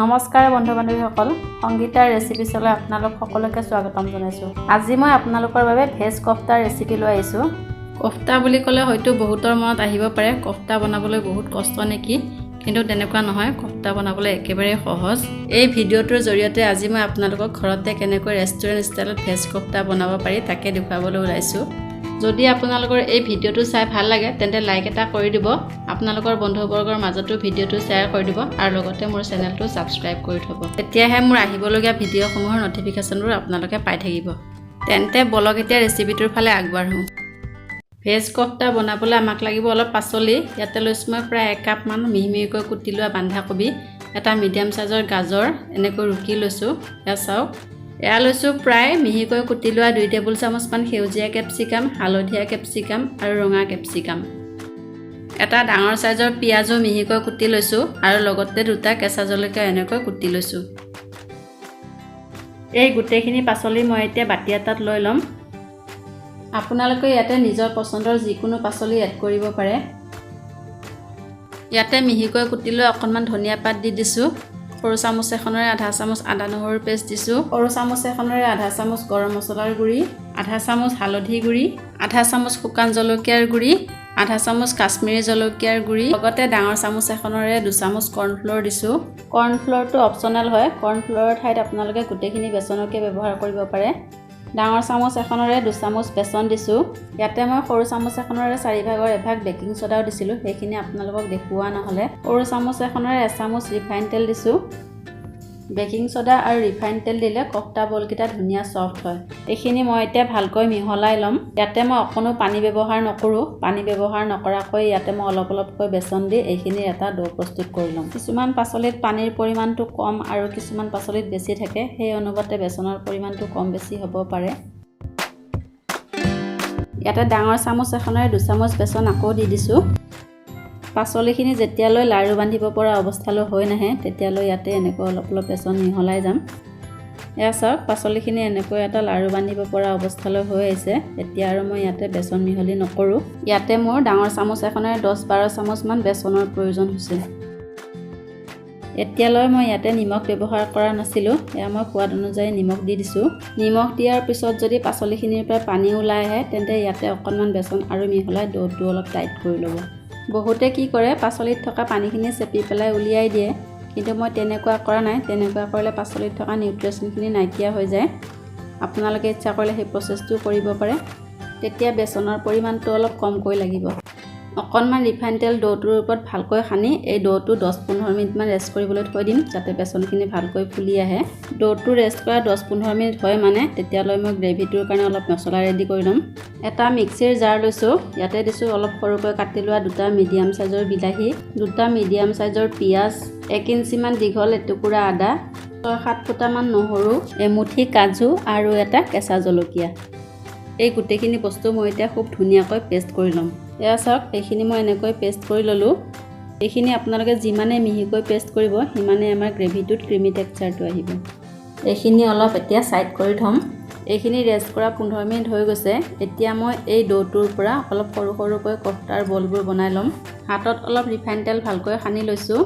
নমস্কাৰ বন্ধু বান্ধৱীসকল, সংগীতাৰ ৰেচিপি চলে আপোনালোক সকলোকে স্বাগতম জনাইছোঁ। আজি মই আপোনালোকৰ বাবে ভেজ কফতাৰ ৰেচিপি লৈ আহিছোঁ। কফতা বুলি ক'লে হয়তো বহুতৰ মনত আহিব পাৰে কফতা বনাবলৈ বহুত কষ্ট নেকি, কিন্তু তেনেকুৱা নহয়। কফতা বনাবলৈ একেবাৰে সহজ। এই ভিডিঅ'টোৰ জৰিয়তে আজি মই আপোনালোকক ঘৰতে কেনেকৈ ৰেষ্টুৰেণ্ট ষ্টাইলত ভেজ কফতা বনাব পাৰি তাকে দেখুৱাবলৈ ওলাইছোঁ। যদি আপোনালোকৰ এই ভিডিঅ'টো চাই ভাল লাগে তেন্তে লাইক এটা কৰি দিব, আপোনালোকৰ বন্ধুবৰ্গৰ মাজতো ভিডিঅ'টো শ্বেয়াৰ কৰি দিব আৰু লগতে মোৰ চেনেলটো ছাবস্ক্ৰাইব কৰি থ'ব। তেতিয়াহে মোৰ আহিবলগীয়া ভিডিঅ'সমূহৰ নটিফিকেশ্যনবোৰ আপোনালোকে পাই থাকিব। তেন্তে বলক এতিয়া ৰেচিপিটোৰ ফালে আগবাঢ়োঁ। ভেজ কফতা বনাবলৈ আমাক লাগিব অলপ পাচলি। ইয়াতে লৈছোঁ মই প্ৰায় 1 কাপমান মিহি মিহিকৈ কুটি লোৱা বন্ধাকবি, এটা মিডিয়াম চাইজৰ গাজৰ এনেকৈ ৰুকি লৈছোঁ। এয়া চাওক, এয়া লৈছোঁ প্ৰায় মিহিকৈ কুটি লোৱা 2 টেবুল চামুচমান সেউজীয়া কেপচিকাম, হালধীয়া কেপচিকাম আৰু ৰঙা কেপচিকাম। এটা ডাঙৰ চাইজৰ পিঁয়াজো মিহিকৈ কুটি লৈছোঁ আৰু লগতে 2টা কেঁচা জলকীয়া এনেকৈ কুটি লৈছোঁ। এই গোটেইখিনি পাচলি মই এতিয়া বাতি এটাত লৈ ল'ম। আপোনালোকে ইয়াতে নিজৰ পচন্দৰ যিকোনো পাচলি এড কৰিব পাৰে। ইয়াতে মিহিকৈ কুটি লৈ অকণমান ধনিয়া পাত দি দিছোঁ। সৰু চামুচ এখনেৰে আধা চামুচ আদা নহৰুৰ পেষ্ট দিছোঁ। সৰু চামুচ এখনেৰে আধা চামুচ গৰম মছলাৰ গুড়ি, আধা চামুচ হালধি গুড়ি, আধা চামুচ শুকান জলকীয়াৰ গুড়ি, আধা চামুচ কাশ্মীৰী জলকীয়াৰ গুড়ি, লগতে ডাঙৰ চামুচ এখনেৰে 2 চামুচ কৰ্ণফ্ল'ৰ দিছোঁ। কৰ্ণফ্ল'ৰটো অপশ্যনেল হয়, কৰ্ণফ্ল'ৰৰ ঠাইত আপোনালোকে গোটেইখিনি বেচনকে ব্যৱহাৰ কৰিব পাৰে। ডাঙৰ চামুচ এখনেৰে 2 চামুচ বেচন দিছোঁ। ইয়াতে মই সৰু চামুচ এখনেৰে 4/4 এভাগ বেকিং ছ'ডাও দিছিলোঁ, সেইখিনি আপোনালোকক দেখুওৱা নহ'লে। সৰু চামুচ এখনেৰে 1 চামুচ ৰিফাইন তেল দিছোঁ। বেকিং ছ'ডা আৰু ৰিফাইন তেল দিলে কফতা বলকেইটা ধুনীয়া ছফ্ট হয়। এইখিনি মই এতিয়া ভালকৈ মিহলাই ল'ম। ইয়াতে মই অকণো পানী ব্যৱহাৰ নকৰোঁ। পানী ব্যৱহাৰ নকৰাকৈ ইয়াতে মই অলপকৈ বেচন দি এইখিনিৰ এটা ডো প্ৰস্তুত কৰি ল'ম। কিছুমান পাচলিত পানীৰ পৰিমাণটো কম আৰু কিছুমান পাচলিত বেছি থাকে, সেই অনুপাতে বেচনৰ পৰিমাণটো কম বেছি হ'ব পাৰে। ইয়াতে ডাঙৰ চামুচ এখনেৰে 2 চামুচ বেচন আকৌ দি দিছোঁ। পাচলিখিনি যেতিয়ালৈ লাড়ু বান্ধিব পৰা অৱস্থালৈ হৈ নাহে তেতিয়ালৈ ইয়াতে এনেকৈ অলপ বেচন মিহলাই যাম। এয়া চাওক, পাচলিখিনি এনেকৈ এটা লাড়ু বান্ধিব পৰা অৱস্থালৈ হৈ আহিছে। এতিয়া আৰু মই ইয়াতে বেচন মিহলি নকৰোঁ। ইয়াতে মোৰ ডাঙৰ চামুচ এখনেৰে 10-12 চামুচমান বেচনৰ প্ৰয়োজন হৈছে। এতিয়ালৈ মই ইয়াতে নিমখ ব্যৱহাৰ কৰা নাছিলোঁ। এয়া মই সোৱাদ অনুযায়ী নিমখ দি দিছোঁ। নিমখ দিয়াৰ পিছত যদি পাচলিখিনিৰ পৰা পানী ওলাই আহে তেন্তে ইয়াতে অকণমান বেচন আৰু মিহলাই ডোটো অলপ টাইট কৰি ল'ব। বহুতে কি কৰে, পাচলিত থকা পানীখিনি চেপি পেলাই উলিয়াই দিয়ে, কিন্তু মই তেনেকুৱা কৰা নাই। তেনেকুৱা কৰিলে পাচলিত থকা নিউট্ৰিয়েশ্যনখিনি নাইকিয়া হৈ যায়। আপোনালোকে ইচ্ছা কৰিলে সেই প্ৰচেছটো কৰিব পাৰে। তেতিয়া বেচনৰ পৰিমাণটো অলপ কমকৈ লাগিব। অকণমান ৰিফাইন তেল ডোটোৰ ওপৰত ভালকৈ সানি এই ডোটো 10-15 মিনিটমান ৰেষ্ট কৰিবলৈ থৈ দিম, যাতে বেচনখিনি ভালকৈ ফুলি আহে। ডোটো ৰেষ্ট কৰা 10-15 মিনিট হয় মানে তেতিয়ালৈ মই গ্ৰেভিটোৰ কাৰণে অলপ মছলা ৰেডি কৰি ল'ম। এটা মিক্সিৰ জাৰ লৈছোঁ। ইয়াতে দিছোঁ অলপ সৰুকৈ কাটি লোৱা 2টা মিডিয়াম চাইজৰ বিলাহী, 2টা মিডিয়াম চাইজৰ পিঁয়াজ, 1 ইঞ্চিমান দীঘল এটুকুৰা আদা, 6-7 ফুটামান নহৰু, এমুঠি কাজু আৰু এটা কেঁচা জলকীয়া। এই গোটেইখিনি বস্তু মই এতিয়া খুব ধুনীয়াকৈ পেষ্ট কৰি ল'ম। এয়া চাওক, এইখিনি মই এনেকৈ পেষ্ট কৰি ল'লোঁ। এইখিনি আপোনালোকে যিমানে মিহিকৈ পেষ্ট কৰিব সিমানে আমাৰ গ্ৰেভিটোত ক্ৰিমি টেক্সচাৰটো আহিব। এইখিনি অলপ এতিয়া ছাইড কৰি থ'ম। এইখিনি ৰেষ্ট কৰা 15 মিনিট হৈ গৈছে। এতিয়া মই এই ডোটোৰ পৰা অলপ সৰুকৈ কফতাৰ বলবোৰ বনাই ল'ম। হাতত অলপ ৰিফাইন তেল ভালকৈ সানি লৈছোঁ।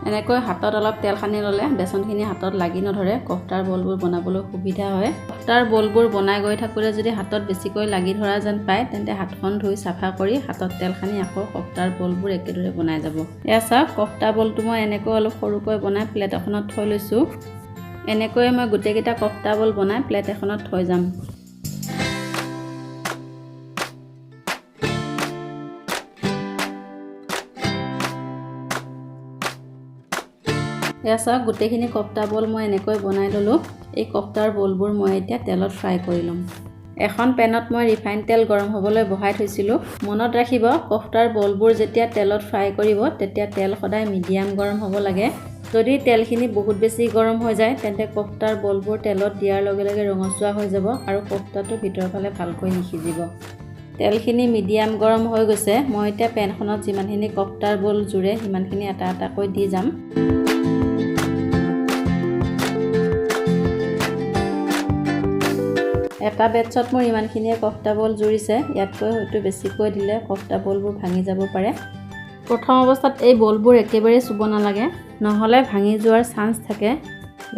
এনেকৈ হাতত অলপ তেল সানি ল'লে বেচনখিনি হাতত লাগি নধৰে, কফতাৰ বলবোৰ বনাবলৈ সুবিধা হয়। কফতাৰ বলবোৰ বনাই গৈ থাকোঁতে যদি হাতত বেছিকৈ লাগি ধৰা যেন পায় তেন্তে হাতখন ধুই চাফা কৰি হাতত তেল সানি আকৌ কফতাৰ বলবোৰ একেদৰে বনাই যাব। এয়া চাওক, কফতা বলটো মই এনেকৈ অলপ সৰুকৈ বনাই প্লেট এখনত থৈ লৈছোঁ। এনেকৈয়ে মই গোটেইকেইটা কফতা বল বনাই প্লেট এখনত থৈ যাম। এয়া চাওক, গোটেইখিনি কফতা বল মই এনেকৈ বনাই ল'লোঁ। এই কফতাৰ বলবোৰ মই এতিয়া তেলত ফ্ৰাই কৰি ল'ম। এখন পেনত মই ৰিফাইন তেল গৰম হ'বলৈ বহাই থৈছিলোঁ। মনত ৰাখিব, কফতাৰ বলবোৰ যেতিয়া তেলত ফ্ৰাই কৰিব তেতিয়া তেল সদায় মিডিয়াম গৰম হ'ব লাগে। যদি তেলখিনি বহুত বেছি গৰম হৈ যায় তেন্তে কফতাৰ বলবোৰ তেলত দিয়াৰ লগে লগে ৰঙচুৱা হৈ যাব আৰু কফতাটো ভিতৰৰ ফালে ভালকৈ নিসিজিব। তেলখিনি মিডিয়াম গৰম হৈ গৈছে। মই এতিয়া পেনখনত যিমানখিনি কফতাৰ বল জুৰে সিমানখিনি এটাকৈ দি যাম। এটা বেটছত মোৰ ইমানখিনিয়ে কফতা বল জুৰিছে। ইয়াতকৈ হয়তো বেছিকৈ দিলে কফতা বলবোৰ ভাঙি যাব পাৰে। প্ৰথম অৱস্থাত এই বলবোৰ একেবাৰে চুব নালাগে, নহ'লে ভাঙি যোৱাৰ চান্স থাকে।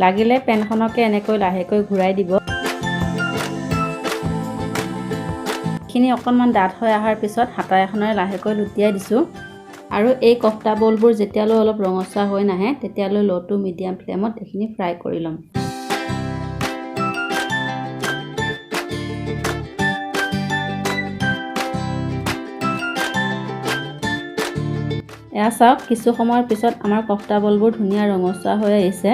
লাগিলে পেনখনকে এনেকৈ লাহেকৈ ঘূৰাই দিব। এইখিনি অকণমান ডাঠ হৈ অহাৰ পিছত হাতা এখনেৰে লাহেকৈ লুটিয়াই দিছোঁ। আৰু এই কফটা বলবোৰ যেতিয়ালৈ অলপ ৰঙচুৱা হৈ নাহে তেতিয়ালৈ ল' টু মিডিয়াম ফ্লেমত এইখিনি ফ্ৰাই কৰি ল'ম। এয়া চাওক, কিছু সময়ৰ পিছত আমাৰ কফটা বলবোৰ ধুনীয়া ৰঙচুৱা হৈ আহিছে।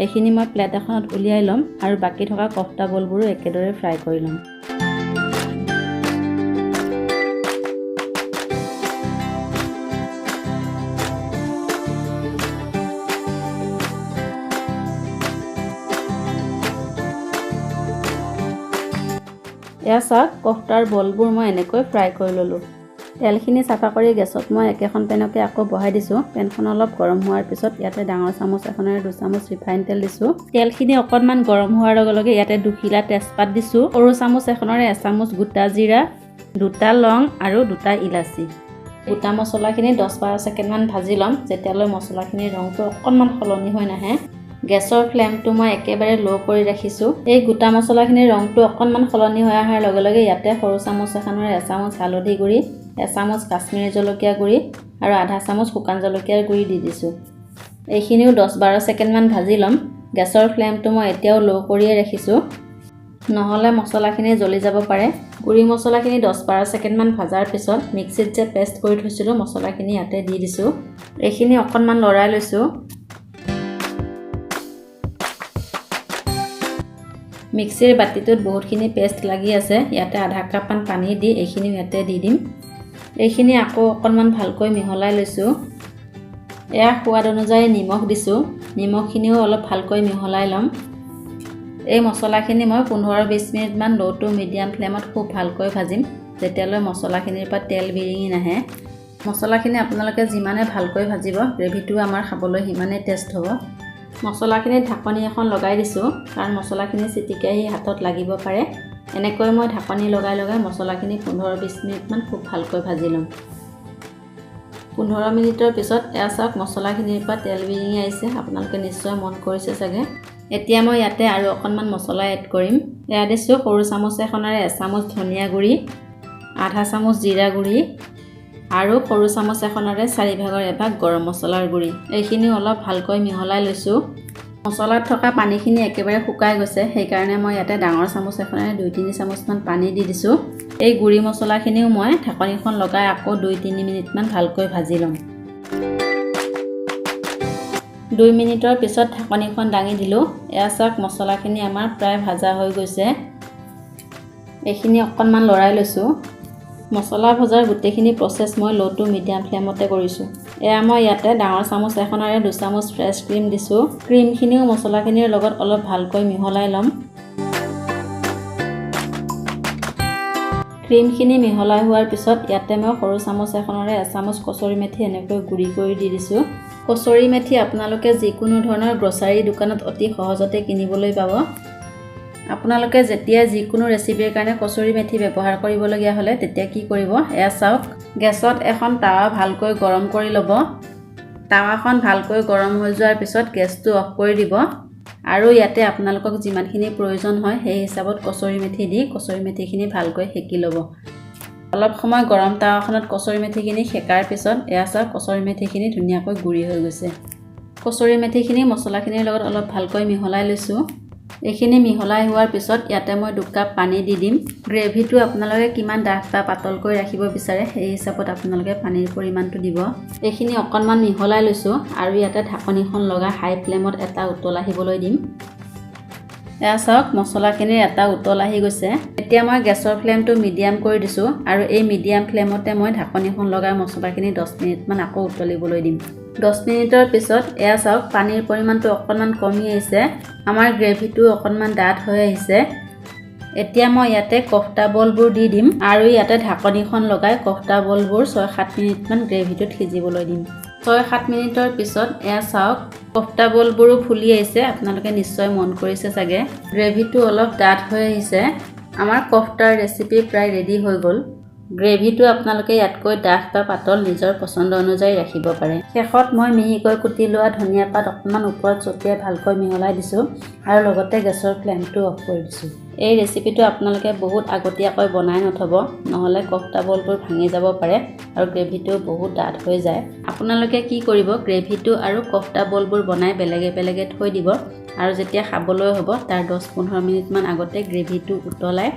এইখিনি মই প্লেট এখনত উলিয়াই ল'ম আৰু বাকী থকা কফটা বলবোৰো একেদৰে ফ্ৰাই কৰি ল'ম। এয়া চাওক, কফটাৰ বলবোৰ মই এনেকৈ ফ্ৰাই কৰি ল'লোঁ। তেলখিনি চাফা কৰি গেছত মই একেখন পেনকে আকৌ বহাই দিছোঁ। পেনখন অলপ গৰম হোৱাৰ পিছত ইয়াতে ডাঙৰ চামুচ এখনেৰে 2 চামুচ ৰিফাইন তেল দিছোঁ। তেলখিনি অকণমান গৰম হোৱাৰ লগে লগে ইয়াতে 2 খিলা তেজপাত দিছোঁ। সৰু চামুচ এখনেৰে 1 চামুচ গোটা জিৰা, 2টা লং আৰু 2টা ইলাচি। গোটা মছলাখিনি 10-12 ছেকেণ্ডমান ভাজি ল'ম, যেতিয়ালৈ মছলাখিনিৰ ৰংটো অকণমান সলনি হৈ নাহে। গেছৰ ফ্লেমটো মই একেবাৰে ল' কৰি ৰাখিছোঁ। এই গোটা মছলাখিনিৰ ৰংটো অকণমান সলনি হৈ অহাৰ লগে লগে ইয়াতে সৰু চামুচ এখনেৰে 1 চামুচ হালধি গুড়ি, 1 চামুচ কাশ্মীৰী জলকীয়া গুড়ি আৰু আধা চামুচ শুকান জলকীয়াৰ গুড়ি দি দিছোঁ। এইখিনিও 10-12 ছেকেণ্ডমান ভাজি ল'ম। গেছৰ ফ্লেমটো মই এতিয়াও ল' কৰিয়ে ৰাখিছোঁ, নহ'লে মছলাখিনি জ্বলি যাব পাৰে। গুড়ি মছলাখিনি 10-12 ছেকেণ্ডমান ভজাৰ পিছত মিক্সিত যে পেষ্ট কৰি থৈছিলোঁ মছলাখিনি ইয়াতে দি দিছোঁ। এইখিনি অকণমান লৰাই লৈছোঁ। মিক্সিৰ বাতিটোত বহুতখিনি পেষ্ট লাগি আছে, ইয়াতে আধা কাপমান পানী দি এইখিনি ইয়াতে দি দিম। এইখিনি আকৌ অকণমান ভালকৈ মিহলাই লৈছোঁ। এয়া সোৱাদ অনুযায়ী নিমখ দিছোঁ। নিমখখিনিও অলপ ভালকৈ মিহলাই ল'ম। এই মছলাখিনি মই 15-20 মিনিটমান ল' টু মিডিয়াম ফ্লেমত খুব ভালকৈ ভাজিম, যেতিয়ালৈ মছলাখিনিৰ পৰা তেল বিৰিঙি নাহে। মছলাখিনি আপোনালোকে যিমানে ভালকৈ ভাজিব গ্ৰেভিটো আমাৰ খাবলৈ সিমানেই টেষ্ট হ'ব। মছলাখিনিত ঢাকনি এখন লগাই দিছোঁ, কাৰণ মছলাখিনি চিটিকি আহি হাতত লাগিব পাৰে। এনেকৈ মই ঢাকনি লগাই লগাই মছলাখিনি 15-20 মিনিটমান খুব ভালকৈ ভাজি ল'ম। 15 মিনিটৰ পিছত এয়া চাওক, মছলাখিনিৰ পৰা তেল বিৰিঙি আহিছে, আপোনালোকে নিশ্চয় মন কৰিছে চাগে। এতিয়া মই ইয়াতে আৰু অকণমান মছলা এড কৰিম। এয়া দিছোঁ সৰু চামুচ এখনেৰে 1 চামুচ ধনিয়া গুড়ি, আধা চামুচ জিৰা গুড়ি আৰু সৰু চামুচ এখনেৰে 1/4 গৰম মছলাৰ গুড়ি। এইখিনিও অলপ ভালকৈ মিহলাই লৈছোঁ। মছলাত থকা পানীখিনি একেবাৰে শুকাই গৈছে, সেইকাৰণে মই ইয়াতে ডাঙৰ চামুচ এখনেৰে 2-3 চামুচমান পানী দি দিছোঁ। এই গুড়ি মছলাখিনিও মই ঢাকনিখন লগাই আকৌ 2-3 মিনিটমান ভালকৈ ভাজি ল'ম। 2 মিনিটৰ পিছত ঢাকনিখন দাঙি দিলোঁ। এয়া চাওক, মছলাখিনি আমাৰ প্ৰায় ভাজা হৈ গৈছে। এইখিনি অকণমান লৰাই লৈছোঁ। মছলা ভজাৰ গোটেইখিনি প্ৰচেছ মই ল' টু মিডিয়াম ফ্লেমতে কৰিছোঁ। এয়া মই ইয়াতে ডাঙৰ চামুচ এখনেৰে 2 চামুচ ফ্ৰেছ ক্ৰীম দিছোঁ। ক্ৰীমখিনিও মছলাখিনিৰ লগত অলপ ভালকৈ মিহলাই ল'ম। ক্ৰীমখিনি মিহলাই হোৱাৰ পিছত ইয়াতে মই সৰু চামুচ এখনেৰে 1 চামুচ কচুৰি মেথি এনেকৈ গুড়ি কৰি দি দিছোঁ। কচুৰি মেথি আপোনালোকে যিকোনো ধৰণৰ গ্ৰচাৰী দোকানত অতি সহজতে কিনিবলৈ পাব। আপোনালোকে যেতিয়া যিকোনো ৰেচিপিৰ কাৰণে কচুৰি মেথি ব্যৱহাৰ কৰিবলগীয়া হ'লে তেতিয়া কি কৰিব, এয়া চাওক, গেছত এখন টাৱা ভালকৈ গৰম কৰি ল'ব। টাৱাখন ভালকৈ গৰম হৈ যোৱাৰ পিছত গেছটো অফ কৰি দিব আৰু ইয়াতে আপোনালোকক যিমানখিনি প্ৰয়োজন হয় সেই হিচাপত কচুৰি মেথি দি কচুৰি মেথিখিনি ভালকৈ সেকি ল'ব। অলপ সময় গৰম টাৱাখনত কচুৰি মেথিখিনি সেকাৰ পিছত এয়া চাওক, কচুৰি মেথিখিনি ধুনীয়াকৈ গুড়ি হৈ গৈছে। কচুৰি মেথিখিনি মছলাখিনিৰ লগত অলপ ভালকৈ মিহলাই লৈছোঁ। এইখিনি মিহলাই হোৱাৰ পিছত ইয়াতে মই 2 কাপ পানী দি দিম। গ্ৰেভিটো আপোনালোকে কিমান ডাঠ বা পাতলকৈ ৰাখিব বিচাৰে সেই হিচাপত আপোনালোকে পানীৰ পৰিমাণটো দিব। এইখিনি অকণমান মিহলাই লৈছোঁ আৰু ইয়াতে ঢাকনিখন লগাই হাই ফ্লেমত এটা উতল আহিবলৈ দিম। এয়া চাওক, মছলাখিনিৰ এটা উতল আহি গৈছে। এতিয়া মই গেছৰ ফ্লেমটো মিডিয়াম কৰি দিছোঁ আৰু এই মিডিয়াম ফ্লেমতে মই ঢাকনিখন লগাই মছলাখিনি 10 মিনিটমান আকৌ উতলিবলৈ দিম। 10 মিনিটৰ পিছত এয়া চাওক, পানীৰ পৰিমাণটো অকণমান কমি আহিছে, আমাৰ গ্ৰেভিটো অকণমান ডাঠ হৈ আহিছে। এতিয়া মই ইয়াতে কফটা বলবোৰ দি দিম আৰু ইয়াতে ঢাকনিখন লগাই কফটা বলবোৰ 6-7 মিনিটমান গ্ৰেভিটোত সিজিবলৈ দিম। 6-7 মিনিটৰ পিছত এয়া চাওক, কফটা বলবোৰো ফুলি আহিছে, আপোনালোকে নিশ্চয় মন কৰিছে চাগে। গ্ৰেভিটো অলপ ডাঠ হৈ আহিছে। আমাৰ কফটাৰ ৰেচিপি প্ৰায় ৰেডি হৈ গ'ল। গ্ৰেভিটো আপোনালোকে ইয়াতকৈ ডাঠ বা পাতল নিজৰ পচন্দ অনুযায়ী ৰাখিব পাৰে। শেষত মই মিহিকৈ কুটি লোৱা ধনিয়া পাত অকণমান ওপৰত ছটিয়াই ভালকৈ মিহলাই দিছোঁ আৰু লগতে গেছৰ ফ্লেমটো অফ কৰি দিছোঁ। এই ৰেচিপিটো আপোনালোকে বহুত আগতীয়াকৈ বনাই নথব, নহ'লে কফটা বলবোৰ ভাঙি যাব পাৰে আৰু গ্ৰেভিটো বহুত ডাঠ হৈ যায়। আপোনালোকে কি কৰিব, গ্ৰেভিটো আৰু কফটা বলবোৰ বনাই বেলেগে বেলেগে থৈ দিব আৰু যেতিয়া খাবলৈ হ'ব তাৰ 10-15 মিনিটমান আগতে গ্ৰেভিটো উতলাই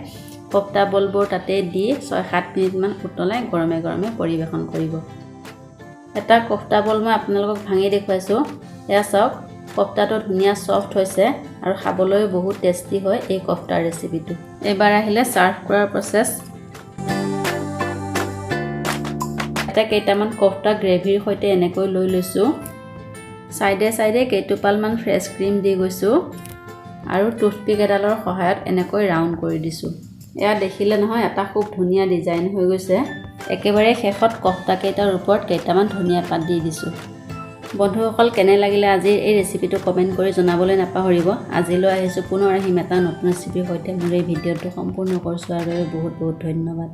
কফটা বলবোৰ তাতে দি 6-7 মিনিটমান উতলাই গৰমে গৰমে পৰিৱেশন কৰিব। এটা কফটা বল মই আপোনালোকক ভাঙি দেখুৱাইছোঁ। এয়া চাওক, কফটাটো ধুনীয়া ছফ্ট হৈছে আৰু খাবলৈও বহুত টেষ্টি হয় এই কফটাৰ ৰেচিপিটো। এইবাৰ আহিলে ছাৰ্ভ কৰাৰ প্ৰচেছ। এটা কেইটামান কফটা গ্ৰেভিৰ সৈতে এনেকৈ লৈ লৈছোঁ। চাইডে চাইডে কেইটোপালমান ফ্ৰেছ ক্ৰীম দি গৈছোঁ আৰু টুথপিক এডালৰ সহায়ত এনেকৈ ৰাউণ্ড কৰি দিছোঁ। এয়া দেখিলে নহয় এটা খুব ধুনীয়া ডিজাইন হৈ গৈছে। একেবাৰে শেষত কফটা কেইটাৰ ওপৰত কেইটামান ধনিয়া পাত দি দিছোঁ। বন্ধুসকল, কেনে লাগিলে আজিৰ এই ৰেচিপিটো কমেণ্ট কৰি জনাবলৈ নাপাহৰিব। আজিলৈ আহিছোঁ, পুনৰ আহিম এটা নতুন ৰেচিপিৰ সৈতে। মোৰ এই ভিডিঅ'টো সম্পূৰ্ণ কৰি চোৱাৰ বাবে বহুত বহুত ধন্যবাদ।